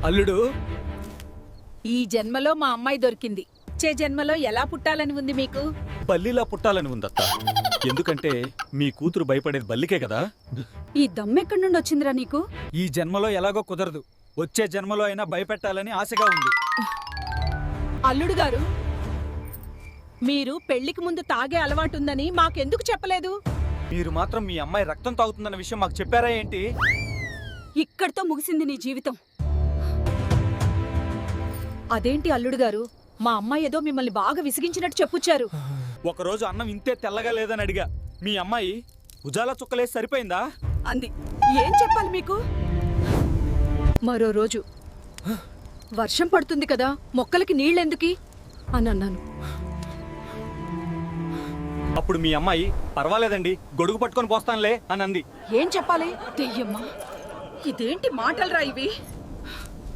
అల్లుడు, ఈ జన్మలో మా అమ్మాయి దొరికింది. వచ్చే జన్మలో ఎలా పుట్టాలని ఉంది మీకు? బల్లిలా పుట్టాలని ఉందత్త. ఎందుకంటే మీ కూతురు భయపడేది బల్లికే కదా. ఈ దమ్మెక్కడి నుండి వచ్చిందిరా నీకు? ఈ జన్మలో ఎలాగో కుదరదు, వచ్చే జన్మలో అయినా భయపెట్టాలని ఆశగా ఉంది. అల్లుడు గారు, మీరు పెళ్లికి ముందు తాగే అలవాటుందని మాకెందుకు చెప్పలేదు? మీరు మాత్రం మీ అమ్మాయి రక్తం తాగుతుందన్న విషయం మాకు చెప్పారా ఏంటి? ఇక్కడితో ముగిసింది నీ జీవితం. అదేంటి అల్లుడు గారు, మా అమ్మాయి ఏదో మిమ్మల్ని బాగా విసిగించినట్టు చెప్పుచ్చారు. ఒకరోజు అన్నం ఇంతే తెల్లగా లేదని అడిగా. మీ అమ్మాయి ఉజాలా చుక్కలేసి సరిపోయిందా అంది. ఏం చెప్పాలి మీకు? మరో రోజు వర్షం పడుతుంది కదా, మొక్కలకి నీళ్ళెందుకి అని అన్నాను. అప్పుడు మీ అమ్మాయి పర్వాలేదండి, గొడుగు పట్టుకొని పోస్తానులే అని అంది. ఏం చెప్పాలి? దెయ్యమ్మా, ఇదేంటి మాటలురా ఇవి?